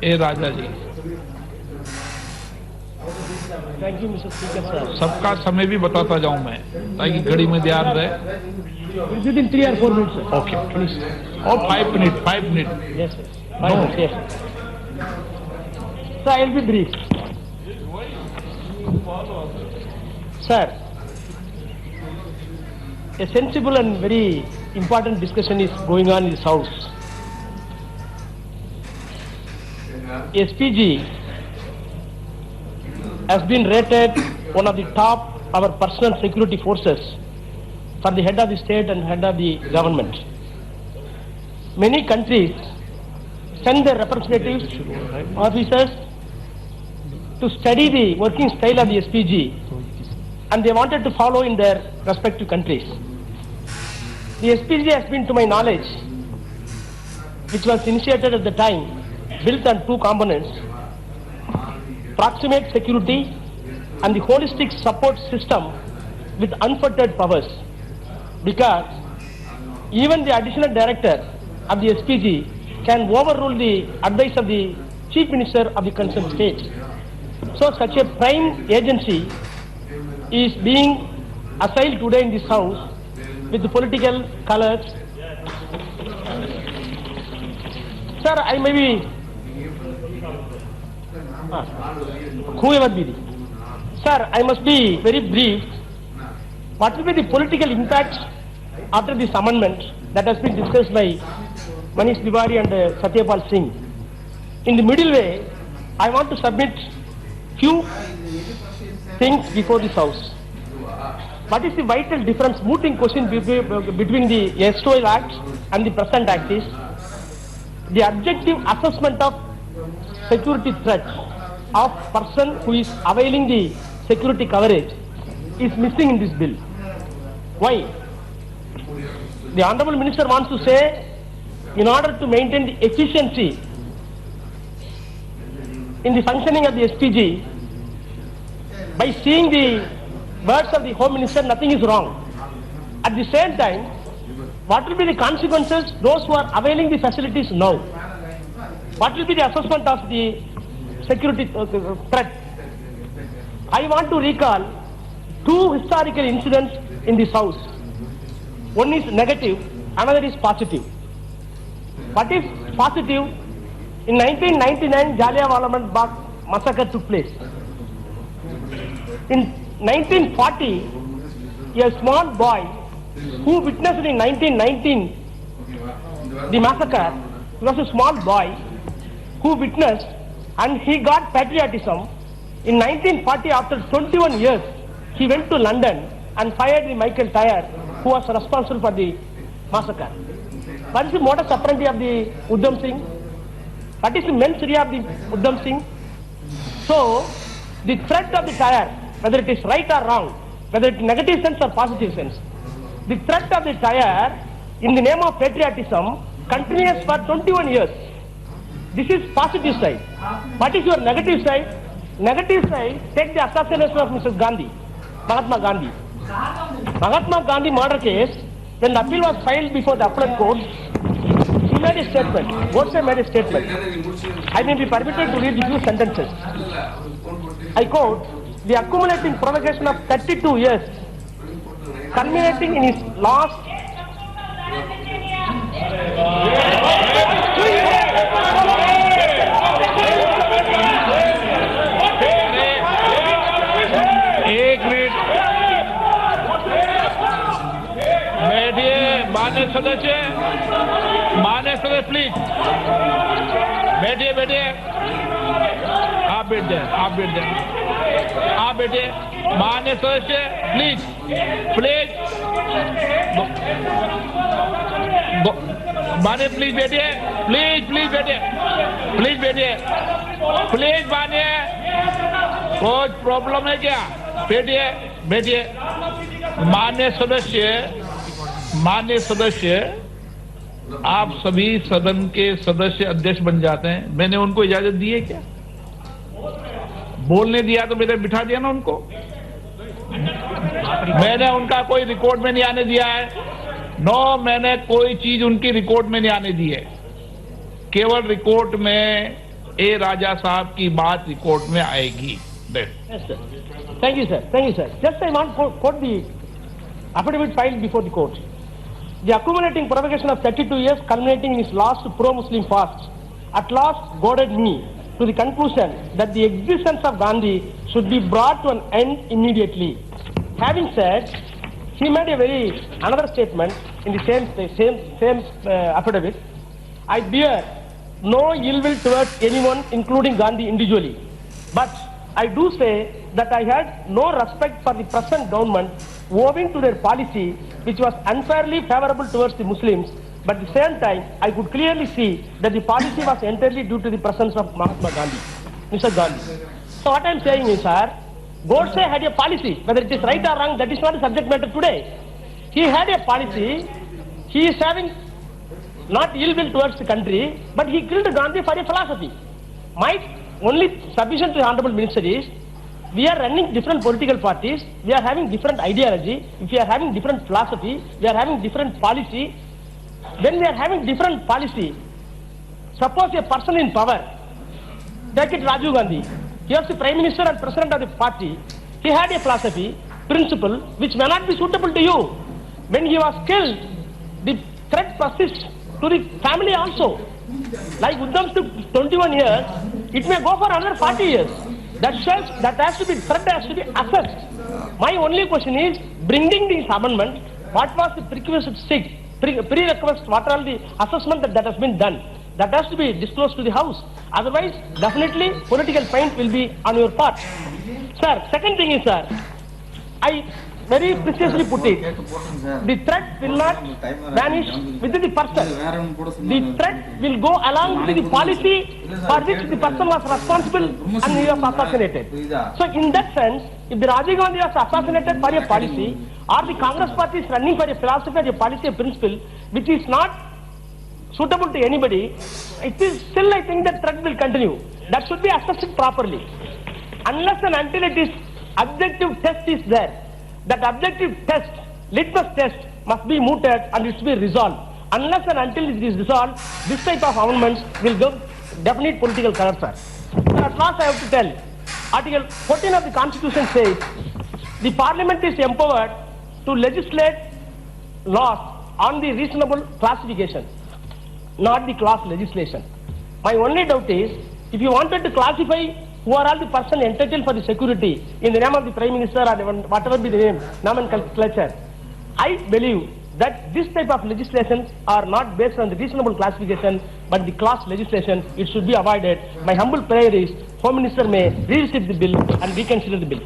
A Raja ji. Thank you mister speaker sir. सबका समय भी बताता जाऊं मैं, ताकि घड़ी में ध्यान रहे। With in 3 or 4 minutes sir. Okay please. और 5 minute 5 minute. Yes sir. 5 minutes. Yes. Sir, I will be brief. Sir, a sensible and very important discussion is going on in this house. SPG has been rated one of the top our personal security forces for the head of the state and head of the government. Many countries send their representatives, officers to study the working style of the SPG, and they wanted to follow in their respective countries. The SPG has been, to my knowledge, which was initiated at the time, built on 2 components: proximate security and the holistic support system with unfettered powers. Because even the additional director of the SPG can overrule the advice of the chief minister of the concerned state. So such a prime agency is being assailed today in this house with the political colors. Sir, I may be whoever be. Sir, I must be very brief. What will be the political impact after this amendment that has been discussed by Manish Tiwari and Satyapal Singh? In the middle way, I want to submit few things before this house. What is the vital difference, mooting question between the SOL Act and the present Act is the objective assessment of security threat of person who is availing the security coverage is missing in this bill. Why? The Honorable Minister wants to say, in order to maintain the efficiency in the functioning of the SPG, by seeing the words of the Home Minister, nothing is wrong. At the same time, what will be the consequences those who are availing the facilities now? What will be the assessment of the security threat? I want to recall 2 historical incidents in this house. One is negative, another is positive. What is positive? In 1999, Jallianwala Bagh massacre took place. In 1940, a small boy who witnessed in 1919 the massacre, he was a small boy who witnessed, and he got patriotism. In 1940, after 21 years, he went to London and fired the Michael Tyre, who was responsible for the massacre. What is the modus operandi of the Udham Singh? What is the mens rea of the Udham Singh? So, the threat of the Tyre, whether it is right or wrong, whether it is negative sense or positive sense, the threat of the Tyre, in the name of patriotism, continues for 21 years. This is positive side. What is your negative side? Negative side, take the assassination of Mrs. Gandhi, Mahatma Gandhi. Mahatma Gandhi murder case, when the appeal was filed before the appellate court, he made a statement. Godse made a statement. I may be permitted to read the few sentences. I quote, the accumulating provocation of 32 years, culminating in his last मान्य सदस्य please बैठिए बैठिए। आप बैठ जाए, आप बैठ जाए, आप बैठिए। मान्य सदस्य प्लीज प्लीज मान्य प्लीज बैठिए, प्लीज प्लीज बैठिए, प्लीज बैठिए, प्लीज मान्य। कोई प्रॉब्लम है क्या? बैठिए बैठिए। मान्य सदस्य, आप सभी सदन के सदस्य अध्यक्ष बन जाते हैं। मैंने उनको इजाजत दी है क्या? बोलने दिया तो मैंने बिठा दिया ना उनको। मैंने उनका कोई रिकॉर्ड में नहीं आने दिया है। नो, मैंने कोई चीज उनकी रिकॉर्ड में नहीं आने दी है। केवल रिकॉर्ड में ए राजा साहब की बात रिकॉर्ड में आएगी. Yes, sir. Thank you, sir. Thank you, sir. Just I want to quote the affidavit filed before the court. The accumulating provocation of 32 years culminating in his last pro-Muslim fast at last goaded me to the conclusion that the existence of Gandhi should be brought to an end immediately. Having said, he made another statement in the same affidavit. I bear no ill will towards anyone, including Gandhi individually, but I do say that I had no respect for the present government owing to their policy, which was unfairly favorable towards the Muslims. But at the same time, I could clearly see that the policy was entirely due to the presence of Mahatma Gandhi, Mr. Gandhi. So what I am saying is, sir, Godse had a policy. Whether it is right or wrong, that is not a subject matter today. He had a policy. He is having not ill will towards the country, but he killed Gandhi for a philosophy. My only submission to the Honorable Minister is, we are running different political parties, we are having different ideology, if we are having different philosophy, we are having different policy. When we are having different policy, suppose a person in power, take it Rajiv Gandhi, he was the Prime Minister and President of the party, he had a philosophy, principle, which may not be suitable to you. When he was killed, the threat persists to the family also. Like Uddham took 21 years, it may go for another 40 years. That has to be, threat has to be assessed. My only question is, bringing this amendment, what was the prerequisite, what are the assessment that has been done? That has to be disclosed to the House. Otherwise, definitely, political paint will be on your part. Sir, second thing is, sir, I very precisely put it, the threat will not vanish within the person. The threat will go along with the policy for which the person was responsible and he was assassinated. So in that sense, if the Rajiv Gandhi was assassinated for a policy, or the Congress party is running for a philosophy or a policy, a principle, which is not suitable to anybody, it is still, I think, that threat will continue. That should be assessed properly. Unless and until it is objective test is there, that objective test, litmus test, must be mooted and it should be resolved. Unless and until it is resolved, this type of amendments will give definite political color, sir. So at last I have to tell, Article 14 of the Constitution says, the Parliament is empowered to legislate laws on the reasonable classification, not the class legislation. My only doubt is, if you wanted to classify who are all the person entitled for the security in the name of the Prime Minister or whatever be the name, nomenclature, I believe that this type of legislations are not based on the reasonable classification, but the class legislation, it should be avoided. My humble prayer is, Home Minister may revisit the bill and reconsider the bill.